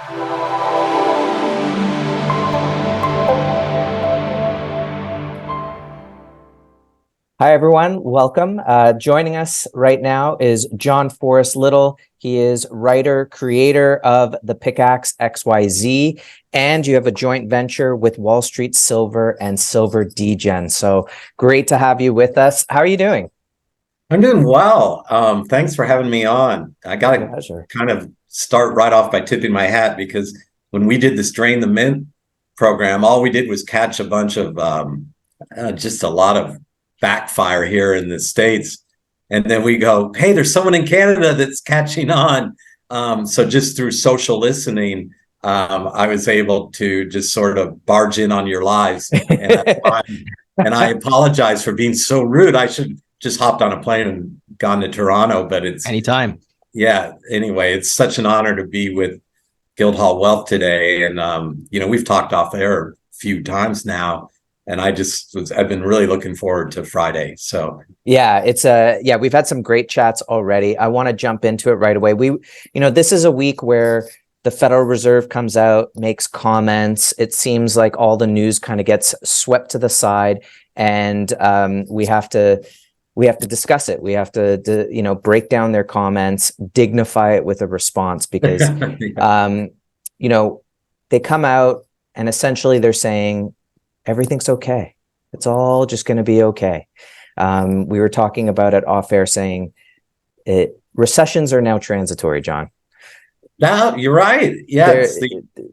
Hi, everyone. Welcome. Joining us right now is Jon Forrest Little. He is writer, creator of the Pickaxe XYZ, and you have a joint venture with Wall Street Silver and Silver Degen. So great to have you with us. How are you doing? I'm doing well. Thanks for having me on. I got to kind of start right off by tipping my hat because when we did the Strain the Mint program, all we did was catch a bunch of just a lot of backfire here in the States. And then we go, hey, there's someone in Canada that's catching on. So just through social listening, I was able to just sort of barge in on your lives. And I apologize for being so rude. I should just hopped on a plane and gone to Toronto, but it's anytime. Yeah. Anyway, it's such an honor to be with Guildhall Wealth today. And, we've talked off air a few times now, and I've been really looking forward to Friday. So yeah, we've had some great chats already. I want to jump into it right away. This is a week where the Federal Reserve comes out, makes comments. It seems like all the news kind of gets swept to the side, and we have to discuss it. We have to break down their comments, dignify it with a response, because, they come out and essentially they're saying everything's okay. It's all just going to be okay. We were talking about it off air, saying recessions are now transitory, Jon. No, you're right. Yeah.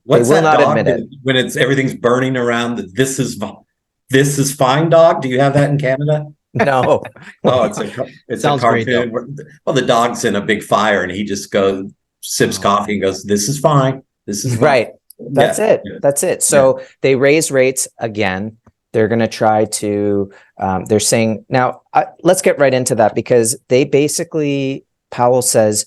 What's they will that not dog admit it. when everything's burning around? This is fine dog. Do you have that in Canada? No. Oh, it's Sounds a cartoon. great, The dog's in a big fire and he just sips coffee and goes, "This is fine. This is fine." Right. That's it. That's it. So they raise rates again. They're going to try to, they're saying, now let's get right into that, because they basically, Powell says,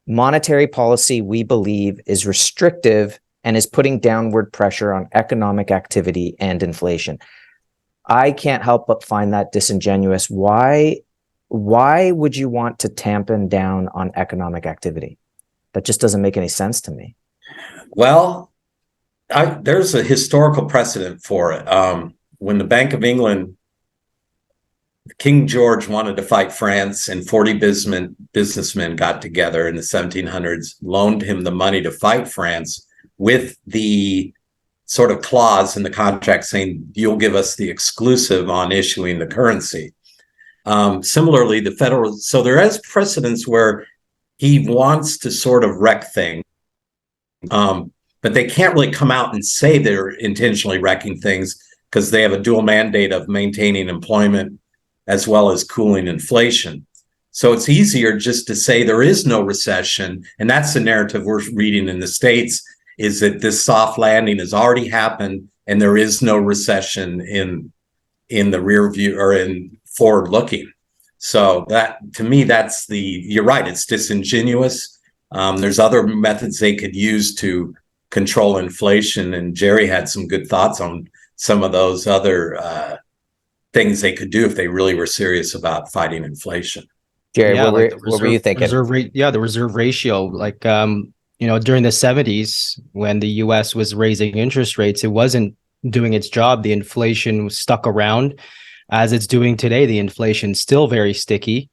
monetary policy, we believe, is restrictive and is putting downward pressure on economic activity and inflation. I can't help but find that disingenuous. Why would you want to tampen down on economic activity? That just doesn't make any sense to me. Well, there's a historical precedent for it. When the Bank of England, King George wanted to fight France, and 40 businessmen got together in the 1700s, loaned him the money to fight France with the sort of clause in the contract saying, you'll give us the exclusive on issuing the currency. Similarly, so there is precedents where he wants to sort of wreck things, but they can't really come out and say they're intentionally wrecking things because they have a dual mandate of maintaining employment as well as cooling inflation. So it's easier just to say there is no recession. And that's the narrative we're reading in the States, is that this soft landing has already happened and there is no recession in the rear view or in forward looking. So that, to me, you're right, it's disingenuous. There's other methods they could use to control inflation. And Jerry had some good thoughts on some of those other things they could do if they really were serious about fighting inflation. Jerry, what were you thinking? The reserve ratio, during the 70s, when the US was raising interest rates, it wasn't doing its job. The inflation was stuck around as it's doing today. The inflation's still very sticky.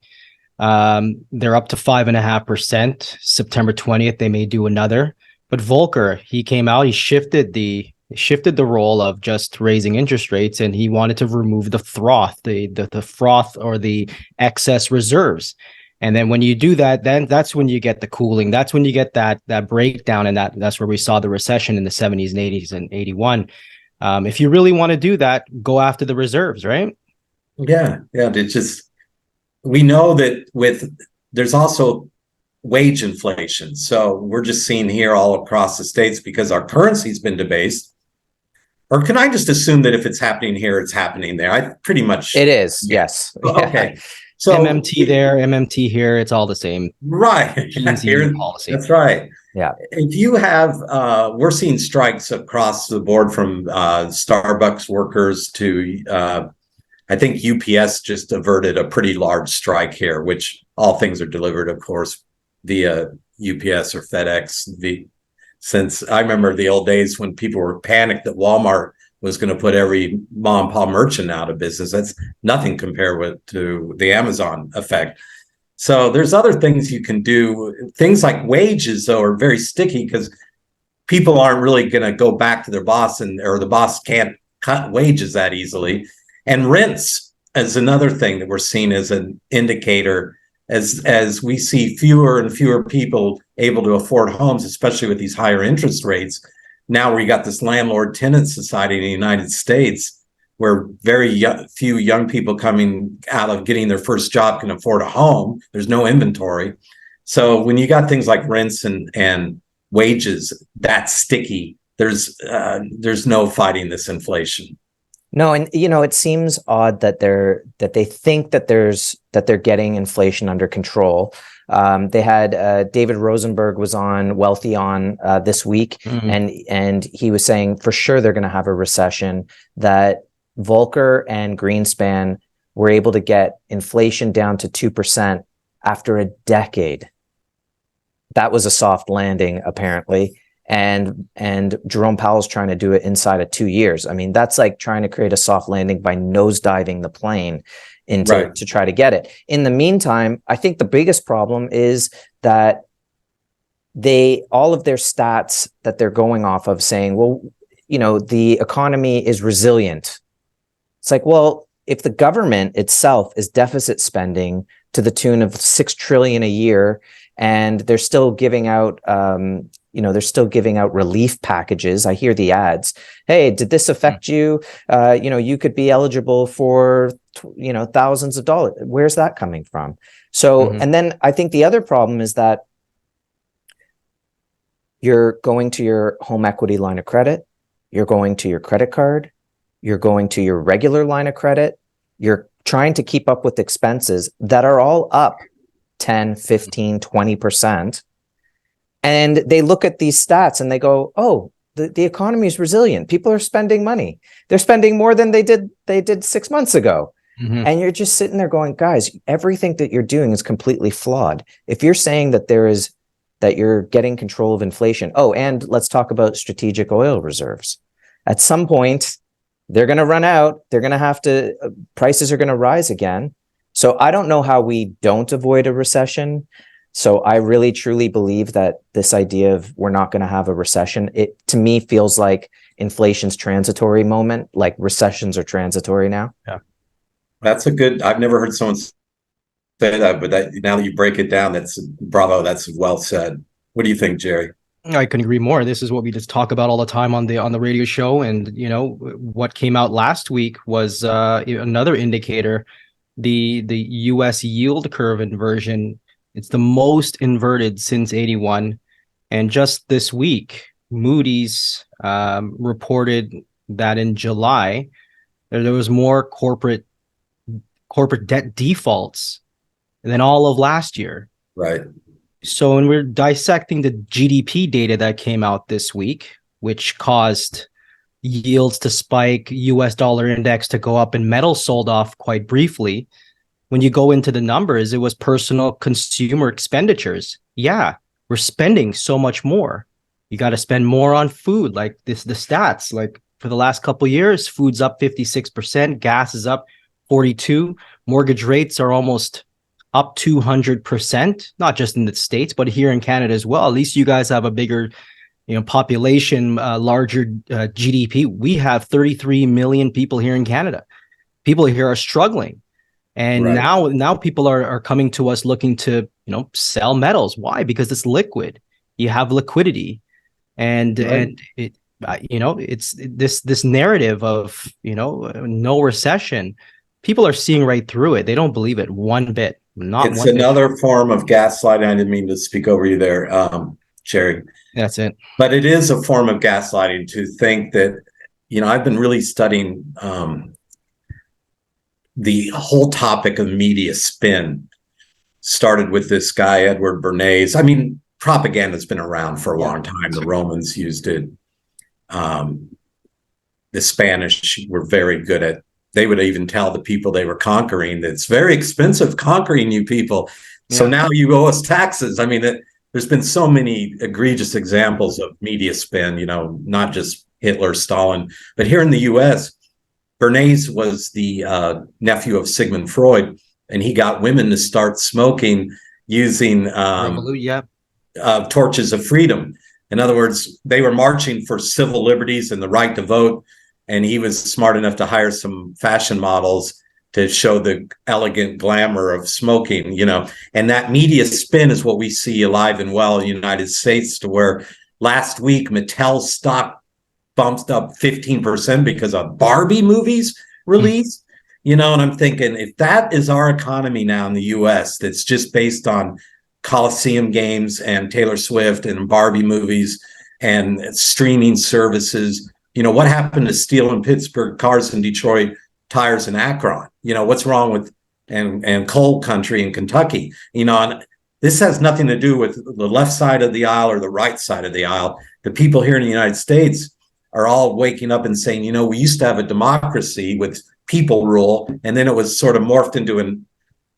They're up to 5.5%. September 20th, they may do another. But Volcker, he came out, he shifted the role of just raising interest rates, and he wanted to remove the froth, the froth or the excess reserves. And then when you do that, then that's when you get the cooling. That's when you get that breakdown, and that's where we saw the recession in the 70s and 80s and 81. If you really want to do that, go after the reserves, right? Yeah. We know that there's also wage inflation. So we're just seeing here all across the States, because our currency's been debased. Or can I just assume that if it's happening here, it's happening there? I pretty much. It is. Yes. Okay. So MMT there, MMT here, it's all the same. Right. Here, policy. That's right. Yeah. If you have, we're seeing strikes across the board from Starbucks workers to, I think UPS just averted a pretty large strike here, which all things are delivered, of course, via UPS or FedEx. since I remember the old days when people were panicked that Walmart was going to put every mom and pop merchant out of business. That's nothing compared to the Amazon effect. So there's other things you can do. Things like wages, though, are very sticky because people aren't really going to go back to their boss, or the boss can't cut wages that easily. And rents is another thing that we're seeing as an indicator as we see fewer and fewer people able to afford homes, especially with these higher interest rates. Now we got this landlord-tenant society in the United States where very few young people coming out of getting their first job can afford a home. There's no inventory. So when you got things like rents and wages, that's sticky. There's no fighting this inflation. No, and it seems odd that they think that they're getting inflation under control. They had David Rosenberg was on Wealthy on this week, and he was saying for sure they're going to have a recession. That Volcker and Greenspan were able to get inflation down to 2% after a decade. That was a soft landing, apparently. And Jerome Powell's trying to do it inside of 2 years. I mean, that's like trying to create a soft landing by nosediving the plane to try to get it. In the meantime, I think the biggest problem is that all of their stats that they're going off of saying, well, the economy is resilient. It's like, well, if the government itself is deficit spending to the tune of 6 trillion a year, and they're still giving out relief packages. I hear the ads. Hey, did this affect you? You could be eligible for, thousands of dollars. Where's that coming from? So, and then I think the other problem is that you're going to your home equity line of credit, you're going to your credit card, you're going to your regular line of credit, you're trying to keep up with expenses that are all up 10, 15, 20%. And they look at these stats and they go, oh, the economy is resilient. People are spending money. They're spending more than they did 6 months ago. And you're just sitting there going, guys, everything that you're doing is completely flawed. If you're saying that that you're getting control of inflation. Oh, and let's talk about strategic oil reserves. At some point, they're going to run out. They're going to have to, prices are going to rise again. So I don't know how we don't avoid a recession. So I really, truly believe that this idea of we're not going to have a recession, it to me feels like inflation's transitory moment, like recessions are transitory now. Yeah. That's I've never heard someone say that, but now that you break it down, that's bravo. That's well said. What do you think, Jerry? I couldn't agree more. This is what we just talk about all the time on the radio show. And, what came out last week was another indicator, the US yield curve inversion. It's the most inverted since 81. And just this week, Moody's reported that in July, there was more corporate debt defaults than all of last year. Right. So when we're dissecting the GDP data that came out this week, which caused yields to spike, US dollar index to go up, and metals sold off quite briefly, when you go into the numbers, it was personal consumer expenditures. Yeah, we're spending so much more. You got to spend more on food. Like the stats, like for the last couple of years, food's up 56%, gas is up 42%, mortgage rates are almost up 200%, not just in the States, but here in Canada as well. At least you guys have a bigger, population, larger GDP. We have 33 million people here in Canada. People here are struggling. And now people are coming to us looking to, sell metals. Why? Because it's liquid. You have liquidity. And it, it's this narrative of, no recession. People are seeing right through it. They don't believe it one bit. It's another form of gaslighting. I didn't mean to speak over you there, Jerry. That's it. But it is a form of gaslighting to think that, I've been really studying the whole topic of media spin. Started with this guy, Edward Bernays. I mean, propaganda's been around for a long time. The Romans used it. The Spanish were very good at. They would even tell the people they were conquering that it's very expensive conquering you people. So now you owe us taxes. I mean, there's been so many egregious examples of media spin, not just Hitler, Stalin, but here in the US, Bernays was the nephew of Sigmund Freud, and he got women to start smoking using torches of freedom. In other words, they were marching for civil liberties and the right to vote, and he was smart enough to hire some fashion models to show the elegant glamour of smoking, and that media spin is what we see alive and well in the United States, to where last week Mattel stock bumped up 15% because of Barbie movies released, and I'm thinking, if that is our economy now in the US, that's just based on Coliseum games and Taylor Swift and Barbie movies and streaming services, what happened to steel in Pittsburgh, cars in Detroit, tires in Akron? What's wrong with and coal country in Kentucky? And this has nothing to do with the left side of the aisle or the right side of the aisle. The people here in the United States are all waking up and saying, we used to have a democracy with people rule, and then it was sort of morphed into an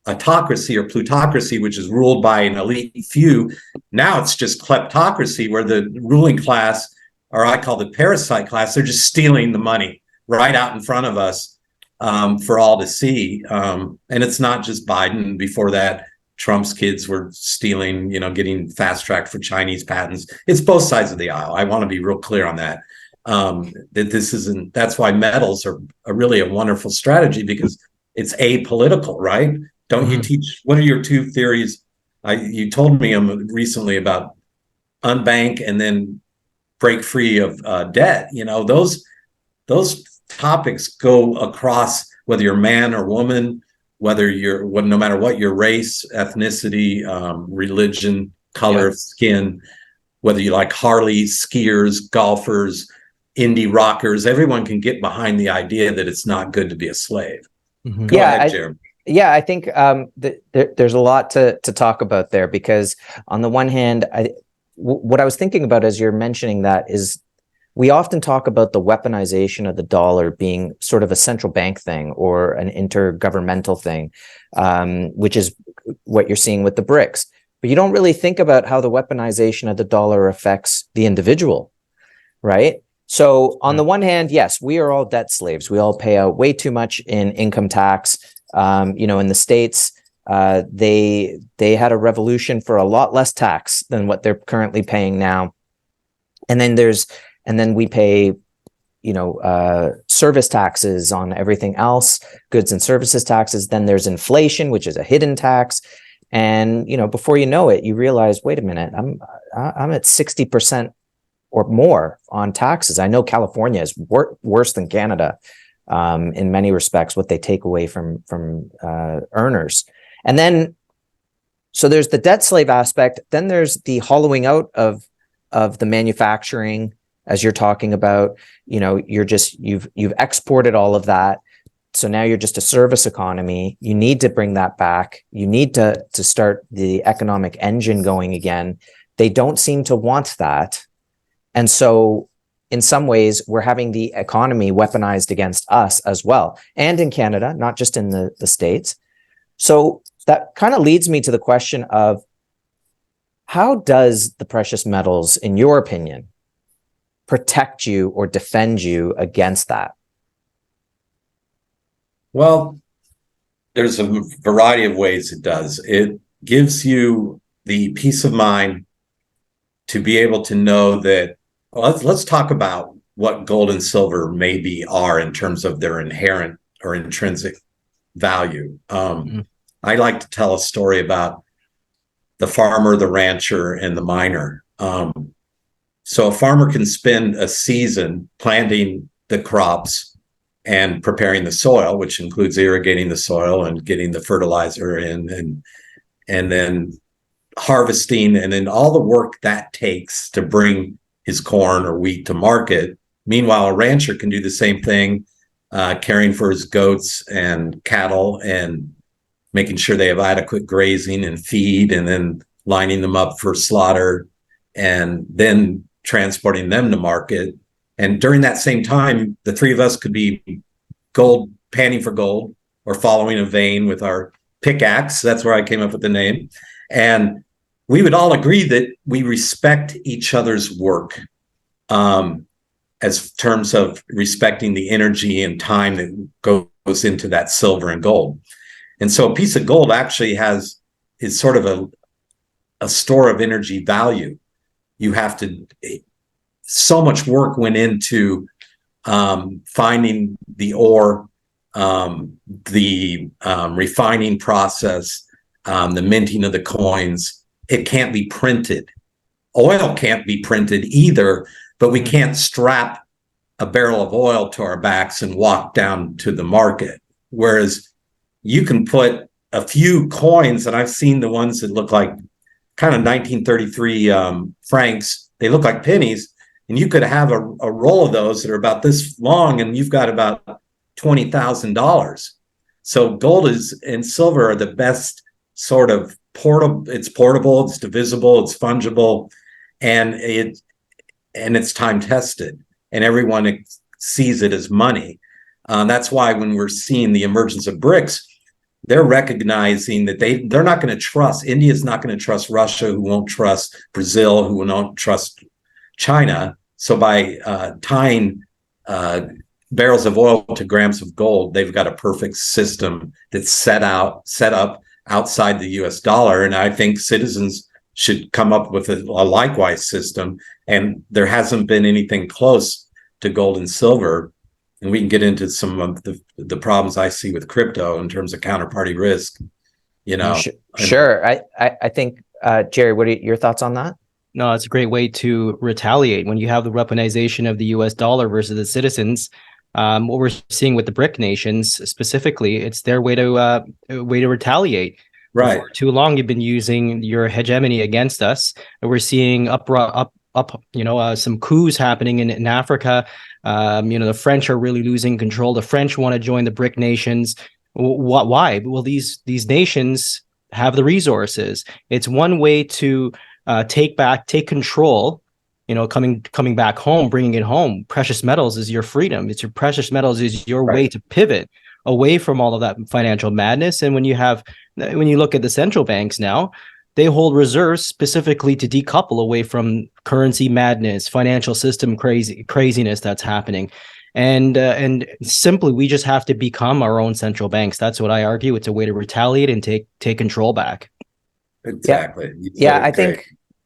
autocracy or plutocracy, which is ruled by an elite few. Now it's just kleptocracy, where the ruling class, or I call the parasite class, they're just stealing the money right out in front of us for all to see. And it's not just Biden. Before that, Trump's kids were stealing, getting fast tracked for Chinese patents. It's both sides of the aisle. I want to be real clear on that. That this isn't, that's why metals are really a wonderful strategy, because it's apolitical, right? Don't you teach, what are your two theories? You told me recently about unbank and then break free of debt. Those topics go across whether you're man or woman, no matter what your race, ethnicity, religion, color of skin, whether you like Harley, skiers, golfers, indie rockers, everyone can get behind the idea that it's not good to be a slave. Go ahead, Jeremy. I think there's a lot to talk about there, because on the one hand, what I was thinking about as you're mentioning that is, we often talk about the weaponization of the dollar being sort of a central bank thing or an intergovernmental thing, which is what you're seeing with the BRICS. But you don't really think about how the weaponization of the dollar affects the individual, right? So on the one hand, yes, we are all debt slaves. We all pay out way too much in income tax. In the States, they had a revolution for a lot less tax than what they're currently paying now. And then we pay, service taxes on everything else, goods and services taxes. Then there's inflation, which is a hidden tax. And, before you know it, you realize, wait a minute, I'm at 60% or more on taxes. I know California is worse than Canada in many respects, what they take away from earners. And then, so there's the debt slave aspect. Then there's the hollowing out of the manufacturing, as you're talking about. You've exported all of that. So now you're just a service economy. You need to bring that back. You need to start the economic engine going again. They don't seem to want that. And so in some ways, we're having the economy weaponized against us as well. And in Canada, not just in the States. So that kind of leads me to the question of, how does the precious metals, in your opinion, protect you or defend you against that? Well, there's a variety of ways it does. It gives you the peace of mind to be able to know that, well, let's talk about what gold and silver maybe are in terms of their inherent or intrinsic value. I like to tell a story about the farmer, the rancher, and the miner. So a farmer can spend a season planting the crops and preparing the soil, which includes irrigating the soil and getting the fertilizer in, and then harvesting, and then all the work that takes to bring his corn or wheat to market. Meanwhile, a rancher can do the same thing, caring for his goats and cattle and making sure they have adequate grazing and feed, and then lining them up for slaughter, and then transporting them to market. And during that same time, the three of us could be panning for gold, or following a vein with our pickaxe. That's where I came up with the name. And we would all agree that we respect each other's work, as terms of respecting the energy and time that goes into that silver and gold. And so a piece of gold actually is sort of a store of energy value. You have to, so much work went into finding the ore, the refining process, the minting of the coins. It can't be printed. Oil can't be printed either, but we can't strap a barrel of oil to our backs and walk down to the market. Whereas you can put a few coins, and I've seen the ones that look like kind of 1933 francs. They look like pennies, and you could have a roll of those that are about this long, and you've got about $20,000. So gold and silver are the best sort of portable. It's portable, it's divisible, it's fungible, and it's time tested, and everyone sees it as money. That's why when we're seeing the emergence of BRICS, they're recognizing that they're not going to trust, India's not going to trust Russia, who won't trust Brazil, who won't trust China. So by tying barrels of oil to grams of gold, they've got a perfect system that's set up outside the US dollar. And I think citizens should come up with a likewise system. And there hasn't been anything close to gold and silver. And we can get into some of the problems I see with crypto in terms of counterparty risk, you know. Sure. I think, Jerry, what are your thoughts on that? No, it's a great way to retaliate when you have the weaponization of the US dollar versus the citizens. What we're seeing with the BRIC nations specifically, it's their way to retaliate. Right. For too long, you've been using your hegemony against us. And we're seeing some coups happening in Africa. The French are really losing control. The French want to join the BRIC nations. Why? Well, these nations have the resources. It's one way to take control. Coming back home, bringing it home. Precious metals is your freedom. It's your precious metals is your way to pivot away from all of that financial madness. And when you look at the central banks now, they hold reserves specifically to decouple away from currency madness, financial system craziness that's happening. And simply, we just have to become our own central banks. That's what I argue. It's a way to retaliate and take control back. Exactly. Yeah,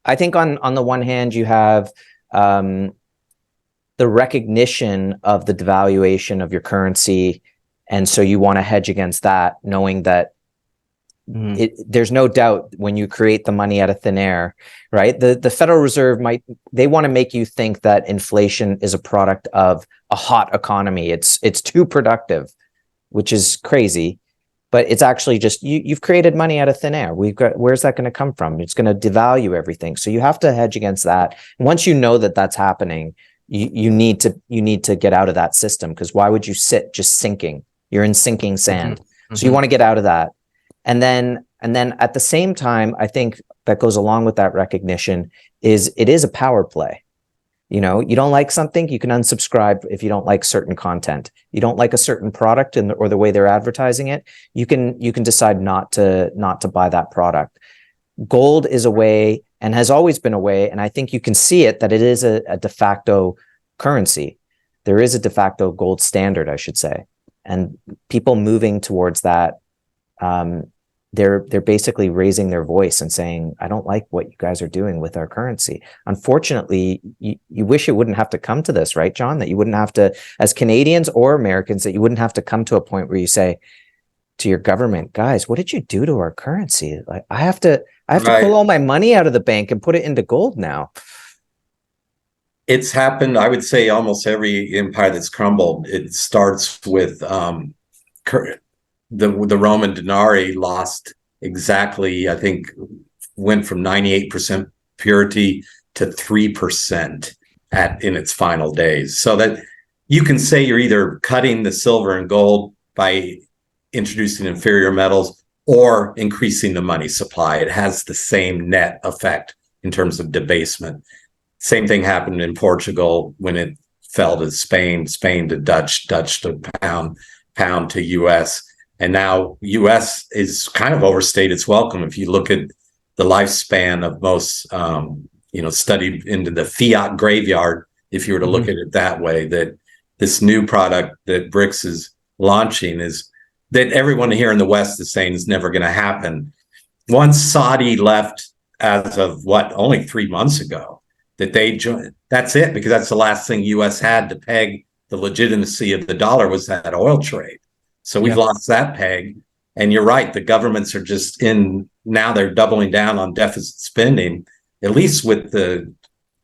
I think on the one hand, you have the recognition of the devaluation of your currency. And so you want to hedge against that, knowing that there's no doubt when you create the money out of thin air, right? The Federal Reserve they want to make you think that inflation is a product of a hot economy. It's too productive, which is crazy, but it's actually just you've created money out of thin air. Where's that going to come from? It's going to devalue everything. So you have to hedge against that. And once you know that that's happening, you need to get out of that system, because why would you sit just sinking? You're in sinking sand. So you want to get out of that. And then at the same time, I think that goes along with that recognition is it is a power play. You don't like something, you can unsubscribe if you don't like certain content. You don't like a certain product or the way they're advertising it, you can decide not to buy that product. Gold is a way, and has always been a way, and I think you can see it, that it is a de facto currency. There is a de facto gold standard, I should say. And people moving towards that, they're basically raising their voice and saying, I don't like what you guys are doing with our currency. Unfortunately, you wish it wouldn't have to come to this, right, John? That you wouldn't have to, as Canadians or Americans, that you wouldn't have to come to a point where you say to your government, guys, what did you do to our currency? Like, I have to pull all my money out of the bank and put it into gold now. It's happened, I would say, almost every empire that's crumbled. It starts with the Roman denarii lost exactly, I think, went from 98% purity to 3% in its final days. So that you can say you're either cutting the silver and gold by introducing inferior metals or increasing the money supply. It has the same net effect in terms of debasement. Same thing happened in Portugal when it fell to Spain to Dutch to pound to US. And now US is kind of overstayed its welcome. If you look at the lifespan of most, studied into the fiat graveyard, if you were to look at it that way, that this new product that BRICS is launching is that everyone here in the West is saying is never going to happen. Once Saudi left as of only 3 months ago, that they joined, that's it, because that's the last thing U.S. had to peg the legitimacy of the dollar was that oil trade. So we've lost that peg. And you're right, the governments are just now they're doubling down on deficit spending, at least with the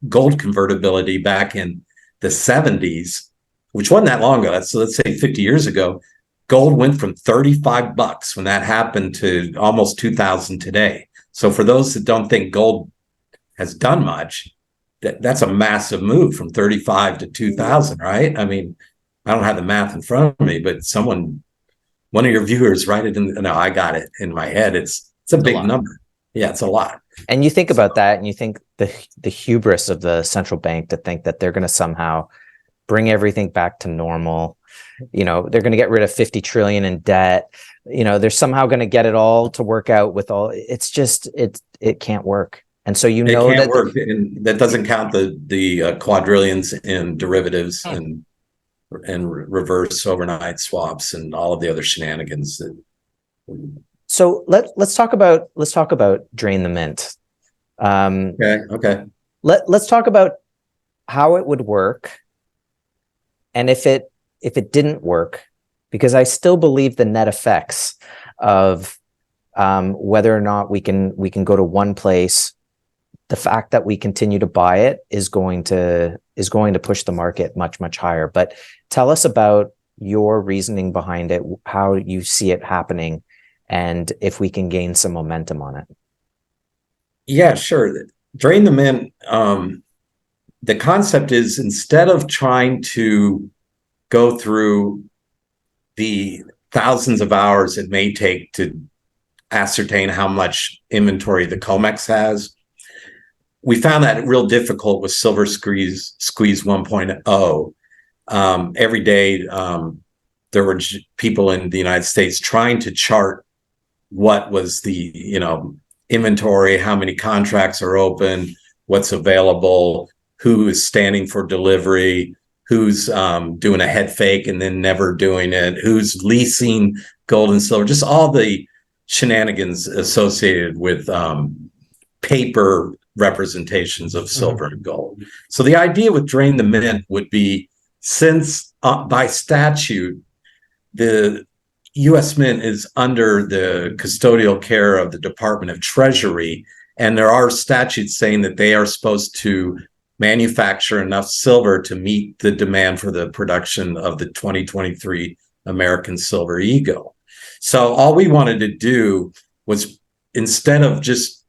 gold convertibility back in the 70s, which wasn't that long ago. So let's say 50 years ago, gold went from $35 when that happened to almost 2,000 today. So for those that don't think gold has done much, that's a massive move from 35 to 2,000, right? I mean, I don't have the math in front of me, but one of your viewers, write it in. No, I got it in my head. It's a big number. Yeah, it's a lot. And you think about that, and you think the hubris of the central bank to think that they're going to somehow bring everything back to normal. They're going to get rid of 50 trillion in debt. They're somehow going to get it all to work out with all. It's just it can't work. And so it can't work, and that doesn't count the quadrillions in derivatives and reverse overnight swaps and all of the other shenanigans. So let's talk about drain the mint. Okay. Let's talk about how it would work, and if it didn't work, because I still believe the net effects of whether or not we can go to one place. The fact that we continue to buy it is going to push the market much, much higher. But tell us about your reasoning behind it, how you see it happening, and if we can gain some momentum on it. Yeah, sure. Drain the mint. The concept is, instead of trying to go through the thousands of hours it may take to ascertain how much inventory the COMEX has, we found that real difficult with Silver Squeeze 1.0. Every day, there were people in the United States trying to chart what was the inventory, how many contracts are open, what's available, who is standing for delivery, who's doing a head fake and then never doing it, who's leasing gold and silver, just all the shenanigans associated with paper representations of silver and gold. So the idea with Drain the Mint would be, since by statute, the U.S. Mint is under the custodial care of the Department of Treasury, and there are statutes saying that they are supposed to manufacture enough silver to meet the demand for the production of the 2023 American Silver Eagle. So all we wanted to do was, instead of just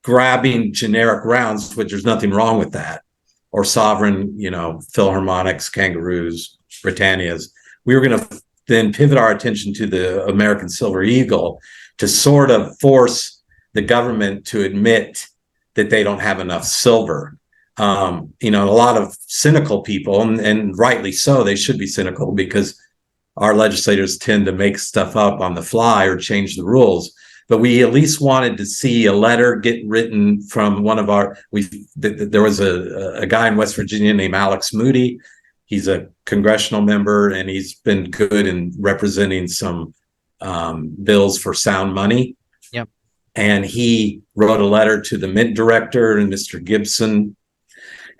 grabbing generic rounds, which there's nothing wrong with that, or sovereign, Philharmonics, Kangaroos, Britannias, we were going to then pivot our attention to the American Silver Eagle to sort of force the government to admit that they don't have enough silver. A lot of cynical people, and rightly so, they should be cynical, because our legislators tend to make stuff up on the fly or change the rules. But we at least wanted to see a letter get written from one of our. There was a guy in West Virginia named Alex Moody. He's a congressional member, and he's been good in representing some bills for sound money. Yep. And he wrote a letter to the Mint director and Mr. Gibson.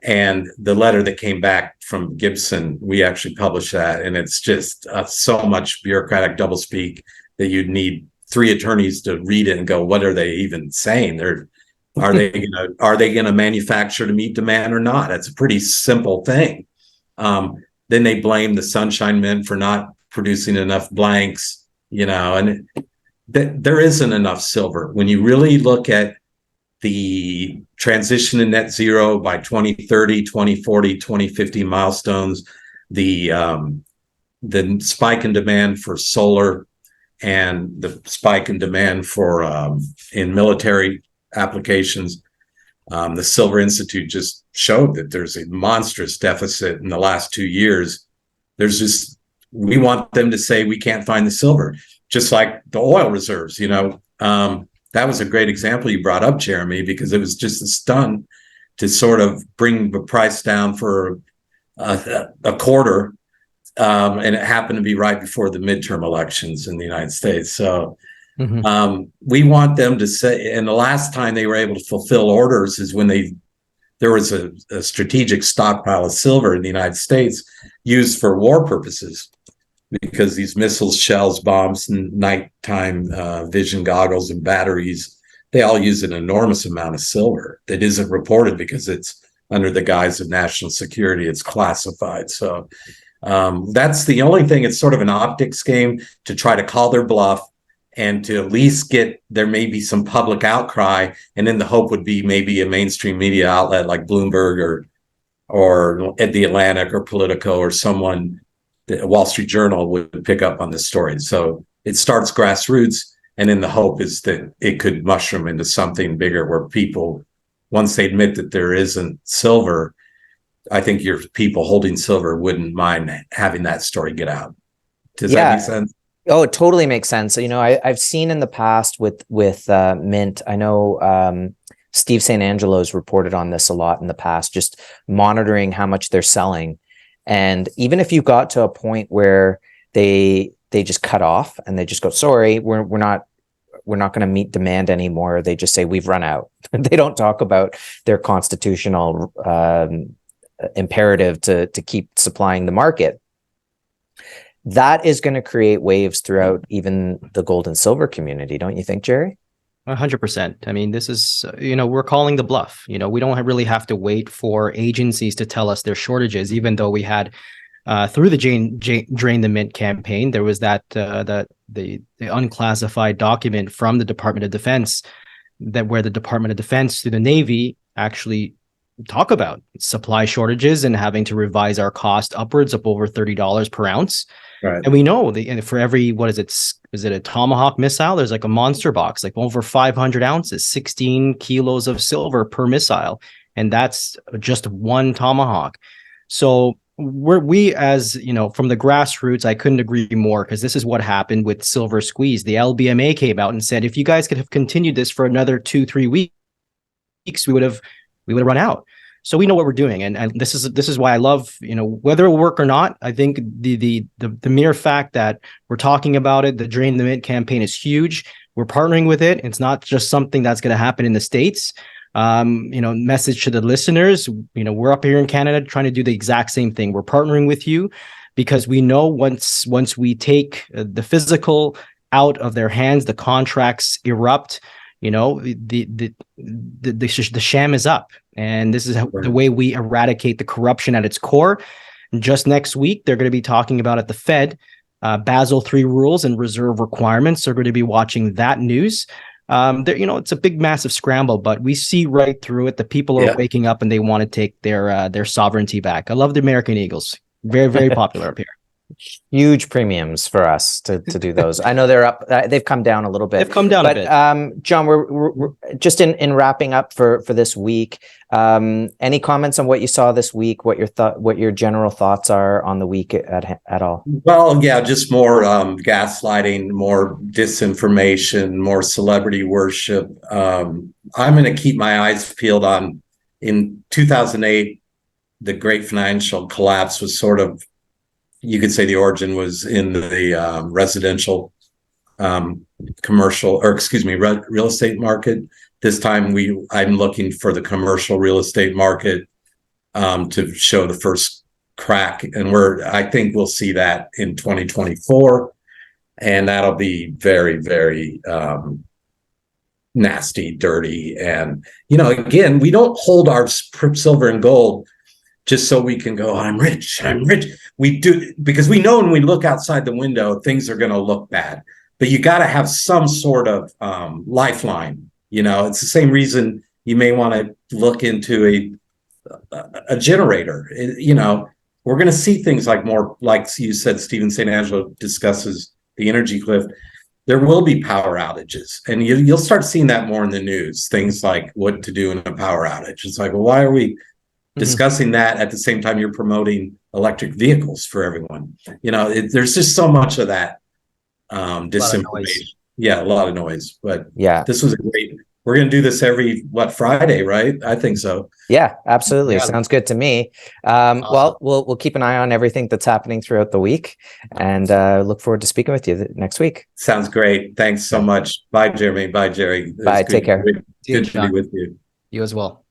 And the letter that came back from Gibson, we actually published that, and it's just so much bureaucratic doublespeak that you'd need 3 attorneys to read it and go, what are they even saying? Are they gonna manufacture to meet demand or not? That's a pretty simple thing. Then they blame the Sunshine Mint for not producing enough blanks, and there isn't enough silver. When you really look at the transition to net zero by 2030, 2040, 2050 milestones, the spike in demand for solar, and the spike in demand for in military applications, the Silver Institute just showed that there's a monstrous deficit in the last 2 years. We want them to say we can't find the silver, just like the oil reserves. that was a great example you brought up, Jeremy, because it was just a stunt to sort of bring the price down for a quarter. And it happened to be right before the midterm elections in the United States. So we want them to say, and the last time they were able to fulfill orders is when there was a strategic stockpile of silver in the United States used for war purposes, because these missiles, shells, bombs, and nighttime vision goggles and batteries, they all use an enormous amount of silver that isn't reported because it's under the guise of national security. It's classified. So that's the only thing. It's sort of an optics game to try to call their bluff and to at least get, there may be some public outcry. And then the hope would be maybe a mainstream media outlet like Bloomberg or at the Atlantic or Politico or someone, the Wall Street Journal would pick up on this story. So it starts grassroots. And then the hope is that it could mushroom into something bigger where people, once they admit that there isn't silver, I think your people holding silver wouldn't mind having that story get out. Does that make sense? Oh, it totally makes sense. You know, I've seen in the past with Mint, I know Steve St. Angelo's reported on this a lot in the past, just monitoring how much they're selling. And even if you got to a point where they just cut off and they just go, sorry, we're not going to meet demand anymore. They just say we've run out. They don't talk about their constitutional imperative to keep supplying the market. That is going to create waves throughout even the gold and silver community, don't you think, Jerry? 100%. I mean, this is, we're calling the bluff. We don't really have to wait for agencies to tell us their shortages, even though we had through the Drain the Mint campaign, there was that the unclassified document from the Department of Defense where the Department of Defense through the Navy actually talk about supply shortages and having to revise our cost upwards of over $30 per ounce. Right. And we know and for every, is it a Tomahawk missile? There's like a monster box, like over 500 ounces, 16 kilos of silver per missile. And that's just one Tomahawk. So we as, from the grassroots, I couldn't agree more, because this is what happened with Silver Squeeze. The LBMA came out and said, if you guys could have continued this for another 2-3 weeks, we would have run out. So we know what we're doing, and this is why I love, whether it will work or not. I think the mere fact that we're talking about it, the Drain the Mint campaign is huge. We're partnering with it. It's not just something that's going to happen in the States. Message to the listeners, we're up here in Canada trying to do the exact same thing. We're partnering with you because we know once we take the physical out of their hands, the contracts erupt. The sham is up, and this is the way we eradicate the corruption at its core. And just next week, they're going to be talking about at the Fed, Basel III rules and reserve requirements. They're going to be watching that news. It's a big, massive scramble, but we see right through it. The people are waking up and they want to take their sovereignty back. I love the American Eagles. Very, very popular up here. Huge premiums for us to do those. I know they're up. They've come down a little bit. They've come down a bit. John, we're just in wrapping up for this week. Any comments on what you saw this week? What your general thoughts are on the week at all? Well, yeah, just more gaslighting, more disinformation, more celebrity worship. I'm going to keep my eyes peeled on. In 2008, the great financial collapse was sort of, you could say the origin was in the residential, commercial, real estate market. This time I'm looking for the commercial real estate market to show the first crack. And I think we'll see that in 2024. And that'll be very, very nasty, dirty. And, again, we don't hold our silver and gold just so we can go, I'm rich. We do, because we know when we look outside the window, things are going to look bad. But you got to have some sort of lifeline. It's the same reason you may want to look into a generator. We're going to see things like you said, Stephen St. Angelo discusses the energy cliff. There will be power outages, and you'll start seeing that more in the news. Things like what to do in a power outage. It's like, well, why are we discussing that at the same time you're promoting electric vehicles for everyone? There's just so much of that disinformation. Yeah, a lot of noise, but Yeah. this was a great. We're going to do this every Friday, right? I think so. Yeah, absolutely. Yeah. Sounds good to me. Well, we'll keep an eye on everything that's happening throughout the week, and look forward to speaking with you next week. Sounds great. Thanks so much. Bye, Jeremy. Bye, Jerry. Bye. Take care. Good to be with you. You as well.